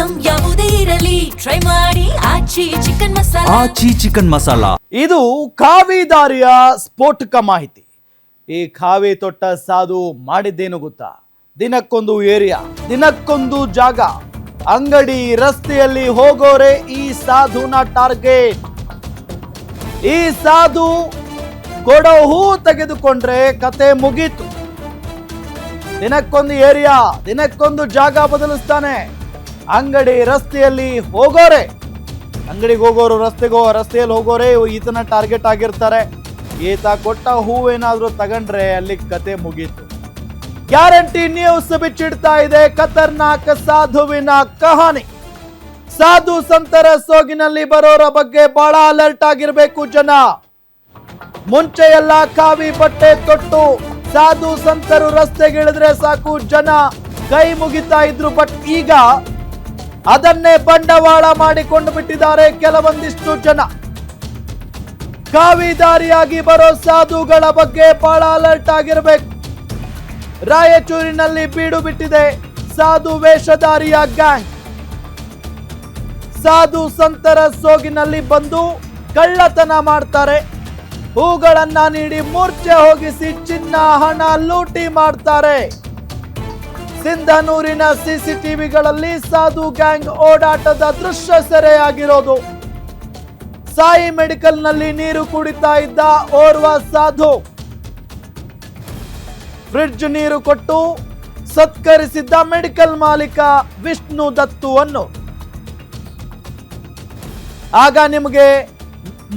Item ಯಾವುದೇ ಇರಲಿ try ಮಾಡಿ ಆಚಿ ಚಿಕನ್ ಮಸಾಲಾ. ಇದು ಖಾವಿ ದಾರಿಯ ಸ್ಫೋಟಕ ಮಾಹಿತಿ. ಈ ಖಾವಿ ತೊಟ್ಟ ಸಾಧು ಮಾಡಿದ್ದೇನು ಗೊತ್ತಾ? ದಿನಕ್ಕೊಂದು ಏರಿಯಾ, ದಿನಕ್ಕೊಂದು ಜಾಗ, ಅಂಗಡಿ ರಸ್ತೆಯಲ್ಲಿ ಹೋಗೋರೆ ಈ ಸಾಧುನ ಟಾರ್ಗೆಟ್. ಈ ಸಾಧು ಕೊಡೋ ಹೂ ತೆಗೆದುಕೊಂಡ್ರೆ ಕತೆ ಮುಗೀತು. ದಿನಕ್ಕೊಂದು ಏರಿಯಾ, ದಿನಕ್ಕೊಂದು ಜಾಗ ಬದಲಿಸ್ತಾನೆ. ಅಂಗಡಿ ರಸ್ತೆಯಲ್ಲಿ ಹೋಗೋರೆ, ಅಂಗಡಿಗೆ ಹೋಗೋರು ರಸ್ತೆಯಲ್ಲಿ ಹೋಗೋರೆ ಈತನ ಟಾರ್ಗೆಟ್ ಆಗಿರ್ತಾರೆ. ಈತ ಕೊಟ್ಟ ಹೂವೇನಾದ್ರೂ ತಗೊಂಡ್ರೆ ಅಲ್ಲಿ ಕತೆ ಮುಗೀತು. ಗ್ಯಾರಂಟಿ ನ್ಯೂಸ್ ಬಿಚ್ಚಿಡ್ತಾ ಇದೆ ಖತರ್ನಾಕ್ ಸಾಧುವಿನ ಕಹಾನಿ. ಸಾಧು ಸಂತರ ಸೋಗಿನಲ್ಲಿ ಬರೋರ ಬಗ್ಗೆ ಬಹಳ ಅಲರ್ಟ್ ಆಗಿರ್ಬೇಕು ಜನ. ಮುಂಚೆ ಎಲ್ಲ ಖಾವಿ ಬಟ್ಟೆ ತೊಟ್ಟು ಸಾಧು ಸಂತರು ರಸ್ತೆಗಿಳಿದ್ರೆ ಸಾಕು, ಜನ ಕೈ ಮುಗಿತಾ ಇದ್ರು. ಬಟ್ ಈಗ ಅದನ್ನೇ ಬಂಡವಾಳ ಮಾಡಿಕೊಂಡು ಬಿಟ್ಟಿದ್ದಾರೆ ಕೆಲವೊಂದಿಷ್ಟು ಜನ. ಖಾವಿ ದಾರಿಯಾಗಿ ಬರೋ ಸಾಧುಗಳ ಬಗ್ಗೆ ಬಹಳ ಅಲರ್ಟ್ ಆಗಿರಬೇಕು. ರಾಯಚೂರಿನಲ್ಲಿ ಬೀಡು ಬಿಟ್ಟಿದೆ ಸಾಧು ವೇಷಧಾರಿಯ ಗ್ಯಾಂಗ್. ಸಾಧು ಸಂತರ ಸೋಗಿನಲ್ಲಿ ಬಂದು ಕಳ್ಳತನ ಮಾಡ್ತಾರೆ. ಹೂಗಳನ್ನ ನೀಡಿ ಮೂರ್ಛೆ ಹೋಗಿಸಿ ಚಿನ್ನ ಹಣ ಲೂಟಿ ಮಾಡ್ತಾರೆ. ಸಿಂಧನೂರಿನ ಸಿಸಿಟಿವಿಗಳಲ್ಲಿ ಸಾಧು ಗ್ಯಾಂಗ್ ಓಡಾಟದ ದೃಶ್ಯ ಸೆರೆಯಾಗಿರೋದು. ಸಾಯಿ ಮೆಡಿಕಲ್ ನಲ್ಲಿ ನೀರು ಕುಡಿತಾ ಇದ್ದ ಓರ್ವ ಸಾಧು ಫ್ರಿಡ್ಜ್ ನೀರು ಕೊಟ್ಟು ಸತ್ಕರಿಸಿದ್ದ ಮೆಡಿಕಲ್ ಮಾಲೀಕ ವಿಷ್ಣು ದತ್ತುವನ್ನು ಆಗ ನಿಮಗೆ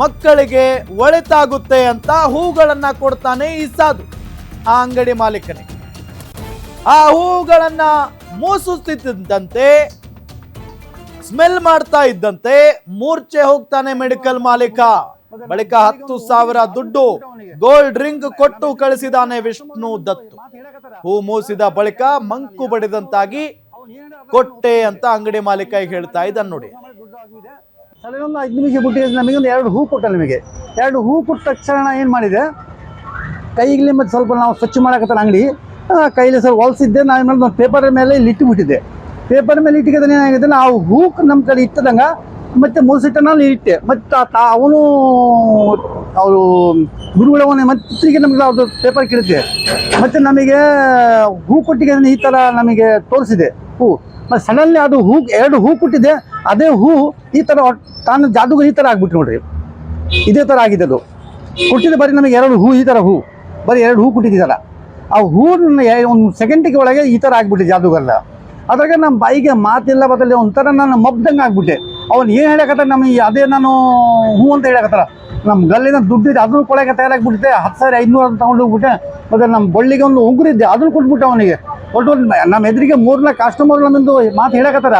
ಮಕ್ಕಳಿಗೆ ಒಳಿತಾಗುತ್ತೆ ಅಂತ ಹೂಗಳನ್ನ ಕೊಡ್ತಾನೆ ಈ ಸಾಧು ಆ ಅಂಗಡಿ ಮಾಲೀಕನಿಗೆ. ಆ ಹೂಗಳನ್ನ ಮೂಸುತ್ತಿದ್ದಂತೆ, ಸ್ಮೆಲ್ ಮಾಡ್ತಾ ಇದ್ದಂತೆ ಮೂರ್ಛೆ ಹೋಗ್ತಾನೆ ಮೆಡಿಕಲ್ ಮಾಲೀಕ. ಬಳಿಕ 10,000 ದುಡ್ಡು ಗೋಲ್ಡ್ ರಿಂಗ್ ಕೊಟ್ಟು ಕಳಿಸಿದಾನೆ ವಿಷ್ಣು ದತ್ತು. ಹೂ ಮೂಸಿದ ಬಳಿಕ ಮಂಕು ಬಡಿದಂತಾಗಿ ಕೊಟ್ಟೆ ಅಂತ ಅಂಗಡಿ ಮಾಲೀಕ ಹೇಳ್ತಾ ಇದ್ದಾನೆ ನೋಡಿ. ಒಂದು 5 ನಿಮಿಷ ಬಿಟ್ಟು ನಮಗೆ ಒಂದು 2 ಹೂ ಕೊಟ್ಟ. ನಮಗೆ 2 ಹೂ ಕೊಟ್ಟ ತಕ್ಷಣ ಏನು ಮಾಡಿದೆ, ಕೈಗೆ ಮತ್ತು ಸ್ವಲ್ಪ ನಾವು ಸ್ವಚ್ಛ ಮಾಡಕತ್ತಾರ ಅಂಗಡಿ, ಕೈಲಿ ಸ್ವಲ್ಪ ಹೊಲ್ಸಿದ್ದೆ. ನಾನು ಏನು ಮಾಡಿದೆ, ಪೇಪರ್ ಮೇಲೆ ಇಲ್ಲಿ ಇಟ್ಟುಬಿಟ್ಟಿದ್ದೆ. ಪೇಪರ್ ಮೇಲೆ ಇಟ್ಟಿಗೆ ಏನಾಗಿದೆ, ನಾವು ಹೂ ನಮ್ಮ ಕಡೆ ಇಟ್ಟದಂಗ ಮತ್ತೆ ಮೂಸಿಟ್ಟನ ಇಟ್ಟೆ. ಮತ್ತು ಅವನು ಅವರು ಗುರುಗಳವನೇ ಮತ್ತೆ ನಮಗೆ ಅದು ಪೇಪರ್ ಕಿಡುತ್ತೆ. ಮತ್ತು ನಮಗೆ ಹೂ ಕೊಟ್ಟಿಗೆ ಈ ಥರ ನಮಗೆ ತೋರಿಸಿದೆ ಹೂ. ಮತ್ತು ಸಡನ್ಲಿ ಅದು ಹೂ 2 ಹೂ ಕೊಟ್ಟಿದ್ದೆ. ಅದೇ ಹೂ ಈ ಥರ ತಾನು ಜಾದುಗ ಈ ಥರ ಆಗ್ಬಿಟ್ಟು ನೋಡ್ರಿ, ಇದೇ ಥರ ಆಗಿದೆ. ಅದು ಕೊಟ್ಟಿದ್ದೆ ಬರೀ ನಮಗೆ 2 ಹೂ, ಈ ಥರ ಹೂ ಬರೀ 2 ಹೂ ಕೊಟ್ಟಿದ್ದಾರ. ಆ ಹೂ ಒಂದು ಸೆಕೆಂಡಿಗೆ ಒಳಗೆ ಈ ಥರ ಆಗ್ಬಿಟ್ಟಿದೆ ಜಾದುಗಲ್ಲ. ಅದ್ರಾಗ ನಮ್ಮ ಬಾಯಿಗೆ ಮಾತಿಲ್ಲ, ಬದಲಿ ಒಂಥರ ನಾನು ಮಬ್ದಂಗೆ ಆಗ್ಬಿಟ್ಟೆ. ಅವ್ನು ಏನು ಹೇಳಕತ್ತಾರ ನಮಗೆ, ಅದೇ ನಾನು ಹೂ ಅಂತ ಹೇಳಕತ್ತಾರ. ನಮ್ಮ ಗಲ್ಲಿನ ದುಡ್ಡಿದೆ ಅದನ್ನು ಕೊಡೋಕೆ ತಯಾರಾಗ್ಬಿಟ್ಟಿದೆ. 10,500 ತಗೊಂಡು ಹೋಗ್ಬಿಟ್ಟೆ. ಮತ್ತು ನಮ್ಮ ಬಳ್ಳಿಗೆ ಒಂದು ಉಗುರಿದ್ದೆ ಅದನ್ನು ಕೊಟ್ಬಿಟ್ಟೆ ಅವನಿಗೆ. ಒಟ್ಟು ನಮ್ಮ ಎದುರಿಗೆ 3-4 ಕಸ್ಟಮರ್ ನಮ್ಮದು ಮಾತು ಹೇಳಕತ್ತಾರ,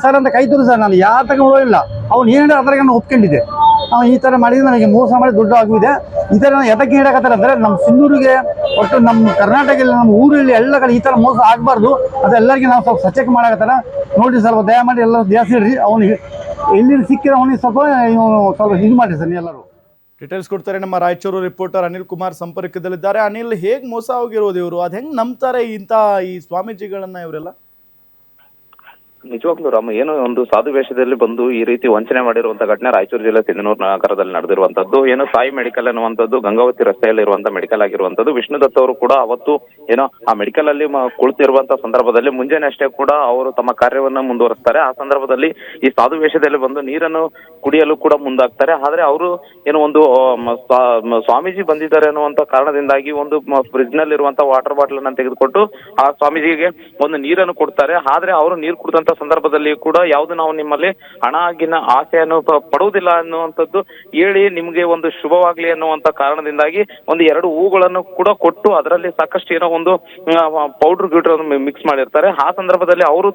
ಸರ್ ಅಂತ ಕೈ ತೋರಿಸ. ನಾನು ಯಾವ ತಗೊಂಡಿಲ್ಲ. ಅವ್ನು ಏನು ಹೇಳಿ ಅದ್ರಾಗ ನಾನು ಒಪ್ಕೊಂಡಿದ್ದೆ. ಅವ್ನು ಈ ಥರ ಮಾಡಿದ್ರೆ ನನಗೆ ಮೋಸ ಮಾಡಿ ದುಡ್ಡು ಆಗಿದೆ. ಈ ಥರ ಎದಕ್ಕೆ ಹೇಳಕತ್ತಾರ ಅಂದರೆ, ನಮ್ಮ ಸಿಂಧೂರಿಗೆ ಒಟ್ಟು ನಮ್ಮ ಕರ್ನಾಟಕದಲ್ಲಿ ನಮ್ಮ ಊರಲ್ಲಿ ಎಲ್ಲ ಕಡೆ ಈ ಥರ ಮೋಸ ಆಗಬಾರ್ದು. ಅದೆಲ್ಲರಿಗೆ ನಾವು ಸ್ವಲ್ಪ ಸಚೇತ ಮಾಡಕತ್ತಾರ. ನೋಡಿ ಸ್ವಲ್ಪ ದಯಮಾಡಿ ಎಲ್ಲ ಜಾಸ್ತಿ ಇಡ್ರಿ. ಅವನಿಗೆ ಎಲ್ಲಿ ಸಿಕ್ಕಿರೋ ಅವನಿಗೆ ಸ್ವಲ್ಪ ಇದು ಮಾಡಿರಿ ಸರ್ ಎಲ್ಲರೂ. ಡೀಟೇಲ್ಸ್ ಕೊಡ್ತಾರೆ ನಮ್ಮ ರಾಯಚೂರು ರಿಪೋರ್ಟರ್ ಅನಿಲ್ ಕುಮಾರ್ ಸಂಪರ್ಕದಲ್ಲಿದ್ದಾರೆ. ಅನಿಲ್, ಹೇಗೆ ಮೋಸ ಹೋಗಿರೋದು ಇವರು? ಅದು ಹೆಂಗೆ ನಂಬ್ತಾರೆ ಈ ಸ್ವಾಮೀಜಿಗಳನ್ನ ಇವರೆಲ್ಲ? ನಿಜವಾಗ್ಲೂ ರಾಮ, ಏನು ಒಂದು ಸಾಧು ವೇಷದಲ್ಲಿ ಬಂದು ಈ ರೀತಿ ವಂಚನೆ ಮಾಡಿರುವಂತ ಘಟನೆ ರಾಯಚೂರು ಜಿಲ್ಲೆ ಸಿಂಧನೂರು ನಗರದಲ್ಲಿ ನಡೆದಿರುವಂತದ್ದು. ಏನು ಸಾಯಿ ಮೆಡಿಕಲ್ ಅನ್ನುವಂಥದ್ದು ಗಂಗಾವತಿ ರಸ್ತೆಯಲ್ಲಿ ಇರುವಂತ ಮೆಡಿಕಲ್ ಆಗಿರುವಂತದ್ದು. ವಿಷ್ಣು ದತ್ ಅವರು ಕೂಡ ಅವತ್ತು ಏನೋ ಆ ಮೆಡಿಕಲ್ ಅಲ್ಲಿ ಕುಳಿತಿರುವಂತ ಸಂದರ್ಭದಲ್ಲಿ ಮುಂಜಾನೆ ಅಷ್ಟೇ ಕೂಡ ಅವರು ತಮ್ಮ ಕಾರ್ಯವನ್ನ ಮುಂದುವರಿಸ್ತಾರೆ. ಆ ಸಂದರ್ಭದಲ್ಲಿ ಈ ಸಾಧು ವೇಷದಲ್ಲಿ ಬಂದು ನೀರನ್ನು ಕುಡಿಯಲು ಕೂಡ ಮುಂದಾಗ್ತಾರೆ. ಆದ್ರೆ ಅವರು ಏನು ಒಂದು ಸ್ವಾಮೀಜಿ ಬಂದಿದ್ದಾರೆ ಅನ್ನುವಂತ ಕಾರಣದಿಂದಾಗಿ ಒಂದು ಫ್ರಿಡ್ಜ್ ನಲ್ಲಿ ಇರುವಂತ ವಾಟರ್ ಬಾಟಲ್ ಅನ್ನ ತೆಗೆದುಕೊಟ್ಟು ಆ ಸ್ವಾಮೀಜಿಗೆ ಒಂದು ನೀರನ್ನು ಕೊಡ್ತಾರೆ. ಆದ್ರೆ ಅವರು ನೀರು ಕುಡಿದಂತ ಸಂದರ್ಭದಲ್ಲಿ ಕೂಡ ಯಾವ್ದು ನಾವು ನಿಮ್ಮಲ್ಲಿ ಹಣ ಆಗಿನ ಆಸೆಯನ್ನು ಪಡುವುದಿಲ್ಲ ಅನ್ನುವಂಥದ್ದು ಹೇಳಿ ನಿಮ್ಗೆ ಒಂದು ಶುಭವಾಗ್ಲಿ ಅನ್ನುವಂತ ಕಾರಣದಿಂದಾಗಿ ಒಂದು 2 ಹೂಗಳನ್ನು ಕೂಡ ಕೊಟ್ಟು ಅದರಲ್ಲಿ ಸಾಕಷ್ಟು ಏನೋ ಒಂದು ಪೌಡರ್ ಗ್ಯೂಟರ್ ಮಿಕ್ಸ್ ಮಾಡಿರ್ತಾರೆ. ಆ ಸಂದರ್ಭದಲ್ಲಿ ಅವರು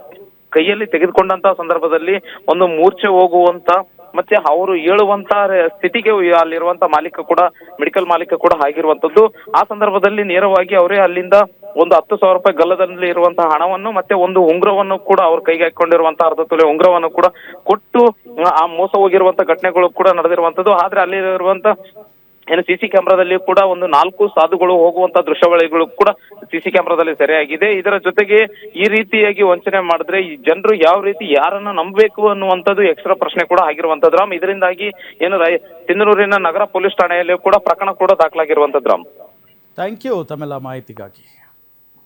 ಕೈಯಲ್ಲಿ ತೆಗೆದುಕೊಂಡಂತ ಸಂದರ್ಭದಲ್ಲಿ ಒಂದು ಮೂರ್ಛೆ ಹೋಗುವಂತ ಮತ್ತೆ ಅವರು ಹೇಳುವಂತ ಸ್ಥಿತಿಗೆ ಅಲ್ಲಿರುವಂತ ಮಾಲೀಕ ಕೂಡ ಮೆಡಿಕಲ್ ಮಾಲೀಕ ಕೂಡ ಆಗಿರುವಂತದ್ದು. ಆ ಸಂದರ್ಭದಲ್ಲಿ ನೇರವಾಗಿ ಅವರೇ ಅಲ್ಲಿಂದ ಒಂದು 10,000 ರೂಪಾಯಿ ಗಲ್ಲದಲ್ಲಿ ಇರುವಂತಹ ಹಣವನ್ನು ಮತ್ತೆ ಒಂದು ಉಂಗುರವನ್ನು ಕೂಡ ಅವ್ರ ಕೈಗೆ ಹಾಕೊಂಡಿರುವಂತಹ 1/2 ತೊಲೆ ಉಂಗುರವನ್ನು ಕೂಡ ಕೊಟ್ಟು ಆ ಮೋಸ ಹೋಗಿರುವಂತ ಘಟನೆಗಳು ಕೂಡ ನಡೆದಿರುವಂತದ್ದು. ಆದ್ರೆ ಅಲ್ಲಿ ಇರುವಂತ ಏನು ಸಿಸಿ ಕ್ಯಾಮೆರಾದಲ್ಲಿ ಕೂಡ ಒಂದು 4 ಸಾಧುಗಳು ಹೋಗುವಂತ ದೃಶ್ಯಾವಳಿಗಳು ಕೂಡ ಸಿಸಿ ಕ್ಯಾಮೆರಾದಲ್ಲಿ ಸೆರೆಯಾಗಿದೆ. ಇದರ ಜೊತೆಗೆ ಈ ರೀತಿಯಾಗಿ ವಂಚನೆ ಮಾಡಿದ್ರೆ ಈ ಜನರು ಯಾವ ರೀತಿ ಯಾರನ್ನ ನಂಬಬೇಕು ಅನ್ನುವಂಥದ್ದು ಎಕ್ಸ್ಟ್ರಾ ಪ್ರಶ್ನೆ ಕೂಡ ಆಗಿರುವಂತದ್ದು ರಾಮ್. ಇದರಿಂದಾಗಿ ಏನು ಸಿಂಧನೂರಿನ ನಗರ ಪೊಲೀಸ್ ಠಾಣೆಯಲ್ಲಿ ಕೂಡ ಪ್ರಕರಣ ಕೂಡ ದಾಖಲಾಗಿರುವಂತದ್ದು ರಾಮ್. ಥ್ಯಾಂಕ್ ಯು ತಮ್ಮೆಲ್ಲ ಮಾಹಿತಿಗಾಗಿ.